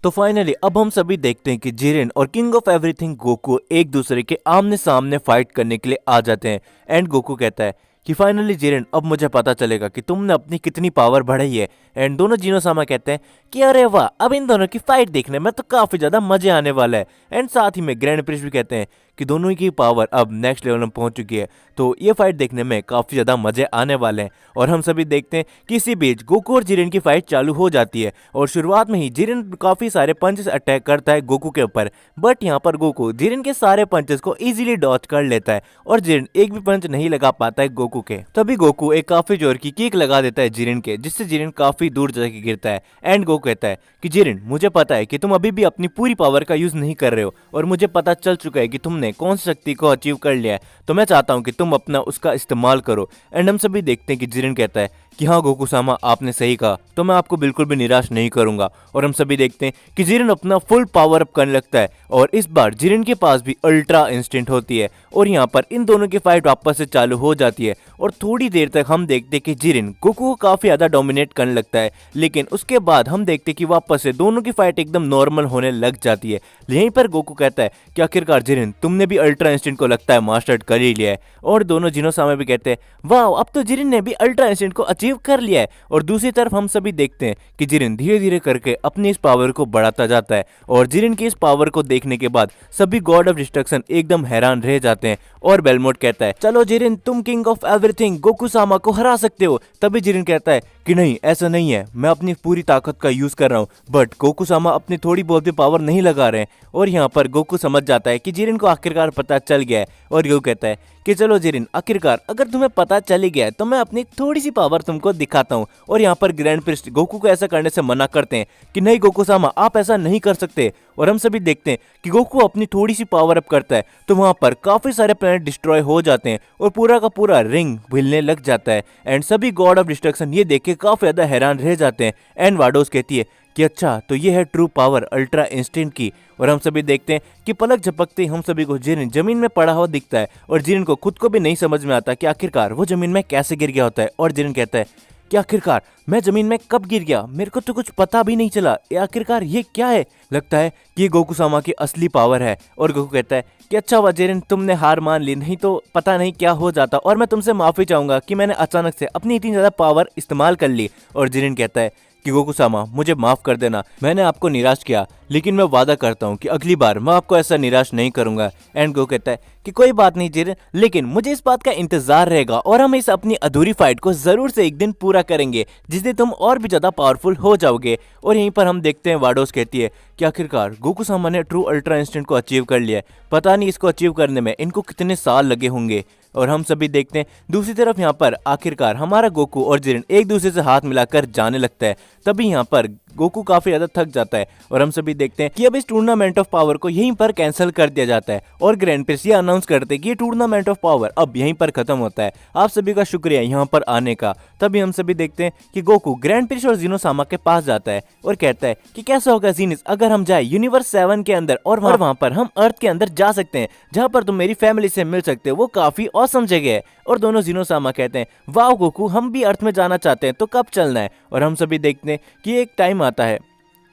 तो फाइनली अब हम सभी देखते हैं कि जिरेन और किंग ऑफ एवरीथिंग गोकू एक दूसरे के आमने सामने फाइट करने के लिए आ जाते हैं। एंड गोकू कहता है कि फाइनली जिरेन अब मुझे पता चलेगा कि तुमने अपनी कितनी पावर बढ़ाई है। एंड दोनों जिनोसामा कहते हैं कि अरे वाह, अब इन दोनों की फाइट देखने में तो काफी ज्यादा मजे आने वाला है। एंड साथ ही में ग्रैंड प्रिंस भी कहते हैं कि दोनों की पावर अब नेक्स्ट लेवल में पहुंच चुकी है, तो ये फाइट देखने में काफी ज्यादा मजे आने वाले हैं। और हम सभी देखते हैं कि इसी बीच गोकू और जिरेन की फाइट चालू हो जाती है। और शुरुआत में ही जिरेन काफी सारे पंचेस अटैक करता है गोकू के ऊपर, बट यहाँ पर गोकू जिरेन के सारे पंचेस को इजीली डॉच कर लेता है और जिरेन एक भी पंच नहीं लगा पाता है गोकू के। तभी गोकू एक काफी जोर की किक लगा देता है जिरेन के, जिससे जिरेन काफी दूर जाके गिरता है। एंड गोकू कहता है कि जिरेन, मुझे पता है कि तुम अभी भी अपनी पूरी पावर का यूज नहीं कर रहे हो और मुझे पता चल चुका है कि तुमने कौन सी शक्ति को अचीव कर लिया है, तो मैं चाहता हूं कि तुम अपना उसका इस्तेमाल करो। एंड हम सभी देखते हैं कि जिरेन कहता है कि हाँ गोकू सामा, आपने सही कहा, तो मैं आपको बिल्कुल भी निराश नहीं करूंगा। और हम सभी देखते हैं कि जिरेन अपना फुल पावर अप करने लगता है और इस बार जिरेन के पास भी अल्ट्रा इंस्टेंट होती है। और यहाँ पर इन दोनों की फाइट वापस से चालू हो जाती है और थोड़ी देर तक हम देखते हैं कि जिरेन गोकू को काफी ज्यादा डोमिनेट करने लगता है, लेकिन उसके बाद हम देखते हैं कि वापस से दोनों की फाइट एकदम नॉर्मल होने लग जाती है। यहीं पर गोकू कहता है कि आखिरकार जिरेन, तुमने भी अल्ट्रा इंस्टेंट को लगता है मास्टर कर ही लिया है। और दोनों जिनोसामा भी कहते हैं वाह, अब तो जिरेन ने भी अल्ट्रा इंस्टेंट को अचीव कर लिया है। और दूसरी तरफ हम सभी देखते हैं कि जिरेन धीरे धीरे करके अपनी इस पावर को बढ़ाता जाता है और जिरेन की इस पावर को देखने के बाद सभी गॉड ऑफ डिस्ट्रक्शन एकदम हैरान रह जाते हैं। और बेलमोट कहता है चलो जिरेन, तुम किंग ऑफ एवरीथिंग गोकू सामा को हरा सकते हो। तभी जिरेन कहता है कि नहीं, ऐसा नहीं है, मैं अपनी पूरी ताकत का यूज कर रहा हूँ, बट गोकू सामा अपनी थोड़ी बहुत भी पावर नहीं लगा रहे हैं। और यहाँ पर गोकू समझ जाता है कि जिरेन को आखिरकार पता चल गया है और गोकू कहता है कि चलो जिरेन, आखिरकार अगर तुम्हें पता चल गया है तो मैं अपनी थोड़ी सी पावर तुमको दिखाता हूँ। और यहाँ पर ग्रैंड प्रिस्ट गोकू को ऐसा करने से मना करते हैं कि नहीं गोकू सामा, आप ऐसा नहीं कर सकते। और हम सभी देखते हैं कि गोकू अपनी थोड़ी सी पावर अप करता है तो वहां पर काफी सारे प्लैनेट डिस्ट्रॉय हो जाते हैं और पूरा का पूरा रिंग हिलने लग जाता है। एंड सभी गॉड ऑफ डिस्ट्रक्शन ये देख के काफी ज्यादा हैरान रह जाते हैं। एंड वाडोस कहती है कि अच्छा, तो ये है ट्रू पावर अल्ट्रा इंस्टेंट की। और हम सभी देखते हैं कि पलक झपकते ही हम सभी को जिरेन जमीन में पड़ा हुआ दिखता है और जिरेन को खुद को भी नहीं समझ में आता कि आखिरकार वो जमीन में कैसे गिर गया होता है। और जिरेन कहता है कि आखिरकार मैं जमीन में कब गिर गया, मेरे को तो कुछ पता भी नहीं चला, आखिरकार ये क्या है। लगता है कि ये गोकू सामा की असली पावर है। और गोकू कहता है कि अच्छा हुआ जिरेन, तुमने हार मान ली, नहीं तो पता नहीं क्या हो जाता। और मैं तुमसे माफी चाहूंगा कि मैंने अचानक से अपनी इतनी ज्यादा पावर इस्तेमाल कर ली। और जिरेन कहता है कि गोकू सामा, मुझे माफ कर देना, मैंने आपको निराश किया, लेकिन मैं वादा करता हूँ कि अगली बार मैं आपको ऐसा निराश नहीं करूंगा। एंड गोकू कहता है कि कोई बात नहीं जिरेन, लेकिन मुझे इस बात का इंतजार रहेगा और हम इस अपनी अधूरी फाइट को जरूर से एक दिन पूरा करेंगे जिस दिन तुम और भी ज्यादा पावरफुल हो जाओगे। और यहीं पर हम देखते हैं वाडोस कहती है कि आखिरकार गोकू सामा ने ट्रू अल्ट्रा इंस्टेंट को अचीव कर लिया है, पता नहीं इसको अचीव करने में इनको कितने साल लगे होंगे। और हम सभी देखते हैं दूसरी तरफ यहाँ पर आखिरकार हमारा गोकू और जिरेन एक दूसरे से हाथ मिलाकर जाने लगता है। तभी यहाँ पर गोकू काफी ज्यादा थक जाता है और हम सभी देखते हैं कि अब इस टूर्नामेंट ऑफ पावर को यहीं पर कैंसिल कर दिया जाता है और ग्रैंड प्रिंस ये अनाउंस करते हैं कि ये टूर्नामेंट ऑफ पावर अब यहीं पर खत्म होता है, आप सभी का शुक्रिया यहाँ पर आने का। तभी हम सभी देखते हैं कि गोकू ग्रैंड प्रिंस और जिनोसामा के पास जाता है और कहता है कि कैसा होगा जीनिस अगर हम जाए यूनिवर्स 7 के अंदर और वहां पर हम अर्थ के अंदर जा सकते हैं, जहां पर तुम मेरी फैमिली से मिल सकते हो, वो काफी ऑसम जगह है। और दोनों जिनोसामा कहते हैं वाह गोकू, हम भी अर्थ में जाना चाहते हैं, तो कब चलना है। और हम सभी देखते हैं कि एक टाइम आता है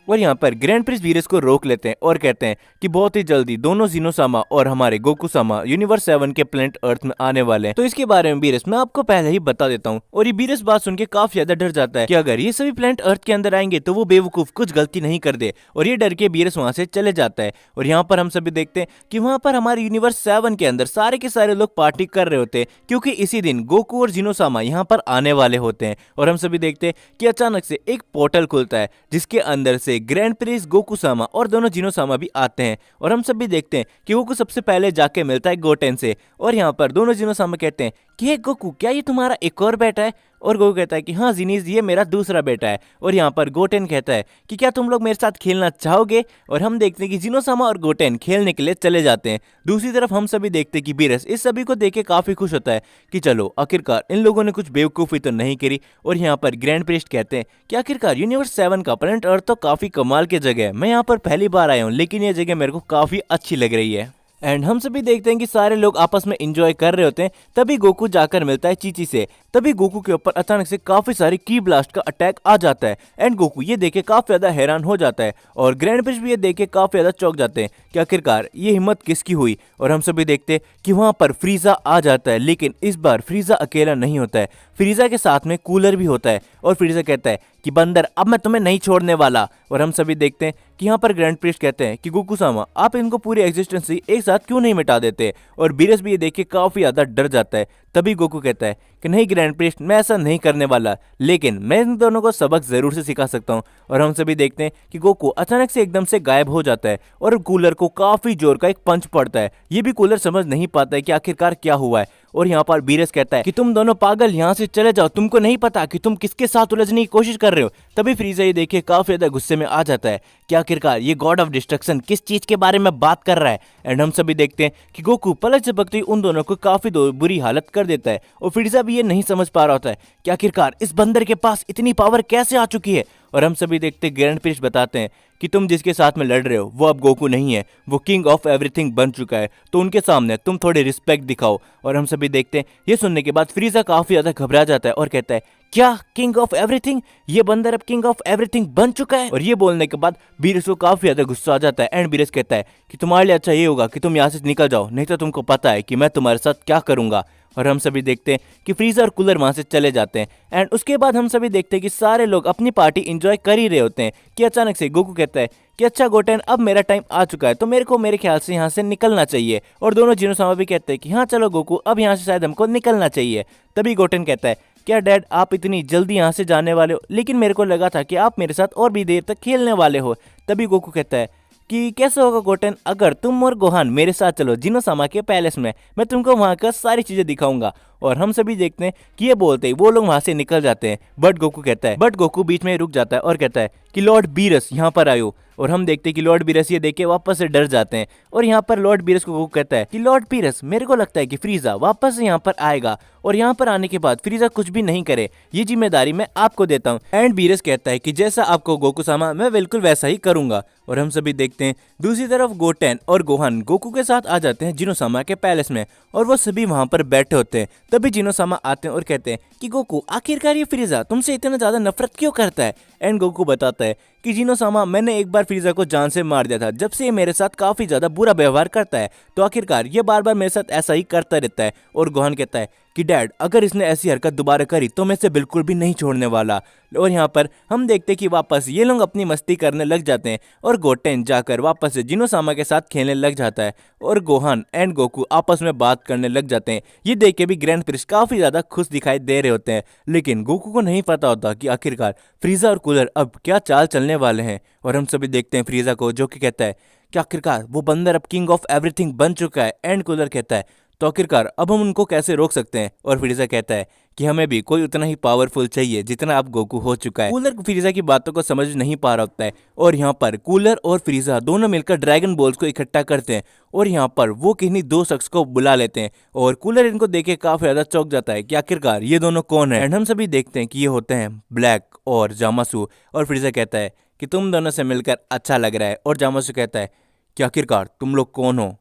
और यहाँ पर ग्रैंड प्रिंस वीरस को रोक लेते हैं और कहते हैं कि बहुत ही जल्दी दोनों जिनोसामा और हमारे गोकू सामा यूनिवर्स 7 के प्लेनेट अर्थ में आने वाले हैं। तो इसके बारे में वीरस मैं आपको पहले ही बता देता हूँ। और ये वीरस बात सुन के काफी ज्यादा डर जाता है कि अगर ये सभी प्लेनेट अर्थ के अंदर आएंगे तो वो बेवकूफ कुछ गलती नहीं कर दे, और ये डर के वीरस वहां से चले जाता है। और यहाँ पर हम सभी देखते हैं कि वहां पर हमारे यूनिवर्स 7 के अंदर सारे के सारे लोग पार्टी कर रहे होते हैं क्योंकि इसी दिन गोकू और जिनोसामा यहाँ पर आने वाले होते हैं। और हम सभी देखते हैं कि अचानक से एक पोर्टल खुलता है जिसके अंदर से ग्रैंड प्रिंस गोकू सामा और दोनों जिनोसामा भी आते हैं। और हम सभी देखते हैं कि गोकू सबसे पहले जाके मिलता है गोटेन से। और यहाँ पर दोनों जिनोसामा कहते हैं कि हे गोकू, क्या ये तुम्हारा एक और बेटा है। और गोकू कहता है कि हाँ जिनीज, ये मेरा दूसरा बेटा है। और यहाँ पर गोटेन कहता है कि क्या तुम लोग मेरे साथ खेलना चाहोगे। और हम देखते हैं कि जिनोसामा और गोटेन खेलने के लिए चले जाते हैं। दूसरी तरफ हम सभी देखते हैं कि बीरस इस सभी को देख के काफी खुश होता है कि चलो आखिरकार इन लोगों ने कुछ बेवकूफ़ी तो नहीं करी। और यहाँ पर ग्रैंड प्रिस्ट कहते हैं कि आखिरकार यूनिवर्स 7 का प्लेनेट अर्थ तो काफी कमाल की जगह है, मैं यहाँ पर पहली बार आया हूँ, लेकिन ये जगह मेरे को काफी अच्छी लग रही है। एंड हम सभी देखते हैं कि सारे लोग आपस में एंजॉय कर रहे होते हैं। तभी गोकू जाकर मिलता है चीची से। तभी गोकू के ऊपर अचानक से काफी सारी की ब्लास्ट का अटैक आ जाता है एंड गोकू ये देखे काफी ज्यादा हैरान हो जाता है और ग्रैंड फिश भी ये देखे काफी ज्यादा चौंक जाते हैं कि आखिरकार ये हिम्मत किसकी हुई। और हम सभी देखते हैं कि वहां पर फ्रीजा आ जाता है, लेकिन इस बार फ्रीजा अकेला नहीं होता है, फ्रीजा के साथ में कूलर भी होता है। और फ्रीजा कहता है कि बंदर अब मैं तुम्हें नहीं छोड़ने वाला। और हम सभी देखते हैं कि यहाँ पर ग्रैंड प्रिस्ट कहते हैं कि गोकू सामा आप इनको पूरी एग्जिस्टेंस से एक साथ क्यों नहीं मिटा देते। और बीरस भी ये देख के काफी ज्यादा डर जाता है। तभी गोकू कहता है कि नहीं ग्रैंड प्रिस्ट, मैं ऐसा नहीं करने वाला, लेकिन मैं इन दोनों को सबक जरूर से सिखा सकता हूँ। और हम सभी देखते हैं कि गोकू अचानक से एकदम से गायब हो जाता है और कूलर को काफी जोर का एक पंच पड़ता है। ये भी कूलर समझ नहीं पाता है कि आखिरकार क्या हुआ है। और यहाँ पर बीरस कहता है कि तुम दोनों पागल यहाँ से चले जाओ, तुमको नहीं पता कि तुम किसके साथ उलझने की कोशिश कर रहे हो। तभी फ्रीजा ये देखे काफी ज्यादा गुस्से में आ जाता है कि आखिरकार ये गॉड ऑफ डिस्ट्रक्शन किस चीज के बारे में बात कर रहा है। एंड हम सभी देखते हैं कि गोकू पलक झपकते ही उन दोनों को काफी बुरी हालत कर देता है। और फ्रीजा भी ये नहीं समझ पा रहा होता है कि आखिरकार इस बंदर के पास इतनी पावर कैसे आ चुकी है। और हम सभी देखते ग्रैंड प्रिस्ट बताते हैं कि तुम जिसके साथ में लड़ रहे हो वो अब गोकू नहीं है, वो किंग ऑफ एवरीथिंग बन चुका है, तो उनके सामने तुम थोड़ी रिस्पेक्ट दिखाओ। और हम सभी देखते हैं ये सुनने के बाद फ्रीजा काफी ज्यादा घबरा जाता है और कहता है क्या किंग ऑफ एवरीथिंग, ये बंदर अब किंग ऑफ एवरीथिंग बन चुका है। और ये बोलने के बाद बीरस को काफी ज्यादा गुस्सा आ जाता है एंड बीरस कहता है कि तुम्हारे लिए अच्छा ये होगा कि तुम यहाँ से निकल जाओ, नहीं तो तुमको पता है कि मैं तुम्हारे साथ क्या करूंगा। और हम सभी देखते हैं कि फ्रीजा और कूलर वहां से चले जाते हैं। एंड उसके बाद हम सभी देखते हैं कि सारे लोग अपनी पार्टी एंजॉय कर ही रहे होते हैं कि अचानक से गोकू कहता है कि अच्छा गोटेन, अब मेरा टाइम आ चुका है, तो मेरे को मेरे ख्याल से यहाँ से निकलना चाहिए। और दोनों जिनोसामा भी कहते हैं कि हाँ चलो गोकू, अब यहाँ से शायद हमको निकलना चाहिए। तभी गोटेन कहता है क्या डैड आप इतनी जल्दी यहाँ से जाने वाले हो, लेकिन मेरे को लगा था कि आप मेरे साथ और भी देर तक खेलने वाले हो। तभी गोकू कहता है कि कैसे होगा गोटेन, अगर तुम और गोहान मेरे साथ चलो जिनोसामा के पैलेस में, मैं तुमको वहां का सारी चीजें दिखाऊंगा। और हम सभी देखते हैं कि ये बोलते ही वो लोग वहां से निकल जाते हैं। बट गोकू बीच में रुक जाता है और कहता है कि लॉर्ड बीरस यहाँ पर आयो। और हम देखते हैं कि लॉर्ड बीरस ये देख के वापस से डर जाते हैं। और यहाँ पर लॉर्ड बीरस को गोकू कहता है कि लॉर्ड बीरस, मेरे को लगता है कि फ्रीजा वापस से यहाँ पर आएगा और यहाँ पर आने के बाद फ्रीजा कुछ भी नहीं करे, ये जिम्मेदारी मैं आपको देता हूँ। एंड बीरस कहता है कि जैसा आपको गोकू सामा, मैं बिल्कुल वैसा ही करूंगा। और हम सभी देखते हैं दूसरी तरफ गोटेन और गोहान गोकू के साथ आ जाते हैं जिनोसामा के पैलेस में और वो सभी वहां पर बैठे होते हैं। तभी जिनोसामा आते हैं और कहते हैं कि गोकू आखिरकार ये फ्रीजा तुमसे इतना ज्यादा नफरत क्यों करता है। एंड गोकू बताता है कि जिनोसामा, मैंने एक बार फ्रीजा को जान से मार दिया था, जब से ये मेरे साथ काफी ज्यादा बुरा व्यवहार करता है, तो आखिरकार ये बार बार मेरे साथ ऐसा ही करता रहता है। और गोहान कहता है कि डैड, अगर इसने ऐसी हरकत दोबारा करी तो मैं इसे बिल्कुल भी नहीं छोड़ने वाला। और यहाँ पर हम देखते हैं कि वापस ये लोग अपनी मस्ती करने लग जाते हैं और गोटेन जाकर वापस से जिनोसामा के साथ खेलने लग जाता है और गोहान एंड गोकू आपस में बात करने लग जाते हैं। ये देख के भी ग्रैंड प्रिस्ट काफी ज्यादा खुश दिखाई दे रहे होते हैं, लेकिन गोकू को नहीं पता होता कि आखिरकार फ्रीजा और कूलर अब क्या चाल चलने वाले हैं। और हम सभी देखते हैं फ्रीजा को, जो कि कहता है कि आखिरकार वो बंदर अब किंग ऑफ एवरीथिंग बन चुका है। एंड कूलर कहता है तो आखिरकार अब हम उनको कैसे रोक सकते हैं। और फ्रीजा कहता है कि हमें भी कोई उतना ही पावरफुल चाहिए जितना अब गोकू हो चुका है। कूलर फ्रीजा की बातों को समझ नहीं पा रहा होता है और यहाँ पर कूलर और फ्रीजा दोनों मिलकर ड्रैगन बॉल्स को इकट्ठा करते हैं और यहाँ पर वो किन्हीं दो शख्स को बुला लेते हैं। और कूलर इनको देखे काफी ज्यादा चौंक जाता है कि आखिरकार ये दोनों कौन है। एंड हम सभी देखते हैं कि ये होते हैं ब्लैक और जामासू। और फ्रीजा कहता है कि तुम दोनों से मिलकर अच्छा लग रहा है। और जामासू कहता है कि आखिरकार तुम लोग कौन हो।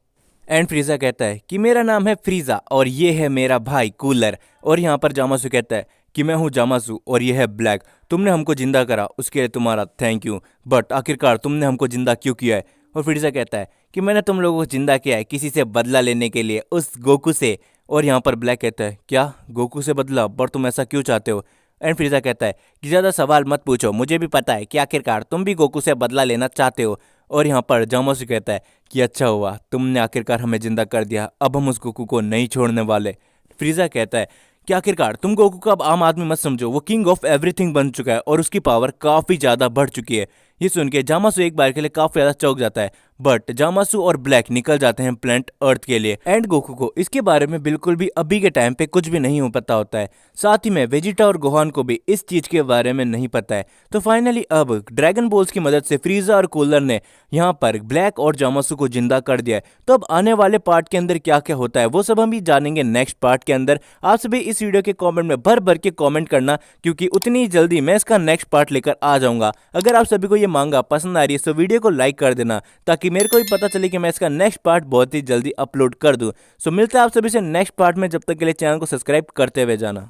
एंड फ्रीजा कहता है कि मेरा नाम है फ्रीजा और ये है मेरा भाई कूलर। और यहाँ पर जामासू कहता है कि मैं हूँ जामासू और ये है ब्लैक, तुमने हमको जिंदा करा उसके लिए तुम्हारा थैंक यू, बट आखिरकार तुमने हमको जिंदा क्यों किया है। और फ्रीजा कहता है कि मैंने तुम लोगों को जिंदा किया है किसी से बदला लेने के लिए, उस गोकू से। और यहाँ पर ब्लैक कहता है क्या गोकू से बदला, पर तुम ऐसा क्यों चाहते हो। एंड फ्रीजा कहता है कि ज़्यादा सवाल मत पूछो, मुझे भी पता है कि आखिरकार तुम भी गोकू से बदला लेना चाहते हो। और यहाँ पर जामासू कहता है कि अच्छा हुआ तुमने आखिरकार हमें जिंदा कर दिया, अब हम उस गोकू को नहीं छोड़ने वाले। फ्रीजा कहता है कि आखिरकार तुम गोकू को अब आम आदमी मत समझो, वो किंग ऑफ एवरीथिंग बन चुका है और उसकी पावर काफ़ी ज़्यादा बढ़ चुकी है। ये सुन के जामासू एक बार के लिए काफ़ी ज़्यादा चौंक जाता है, बट जामासू और ब्लैक निकल जाते हैं प्लेनेट अर्थ के लिए। एंड गोकू को इसके बारे में बिल्कुल भी अभी के टाइम पे कुछ भी नहीं हो पता होता है। साथ ही में वेजिटा और गोहान को भी इस चीज के बारे में नहीं पता है। तो फाइनली अब ड्रैगन बॉल्स की मदद से फ्रीजा और कूलर ने यहाँ पर ब्लैक और जामासू को जिंदा कर दिया है। तो अब आने वाले पार्ट के अंदर क्या क्या होता है वो सब हम भी जानेंगे नेक्स्ट पार्ट के अंदर। आप सभी इस वीडियो के कॉमेंट में भर भर के कॉमेंट करना, क्योंकि उतनी जल्दी मैं इसका नेक्स्ट पार्ट लेकर आ जाऊंगा। अगर आप सभी को ये मांगा पसंद आ रही है तो वीडियो को लाइक कर देना, ताकि ताकि मेरे को भी पता चले कि मैं इसका नेक्स्ट पार्ट बहुत ही जल्दी अपलोड कर दूँ। सो मिलते हैं आप सभी से नेक्स्ट पार्ट में, जब तक के लिए चैनल को सब्सक्राइब करते हुए जाना।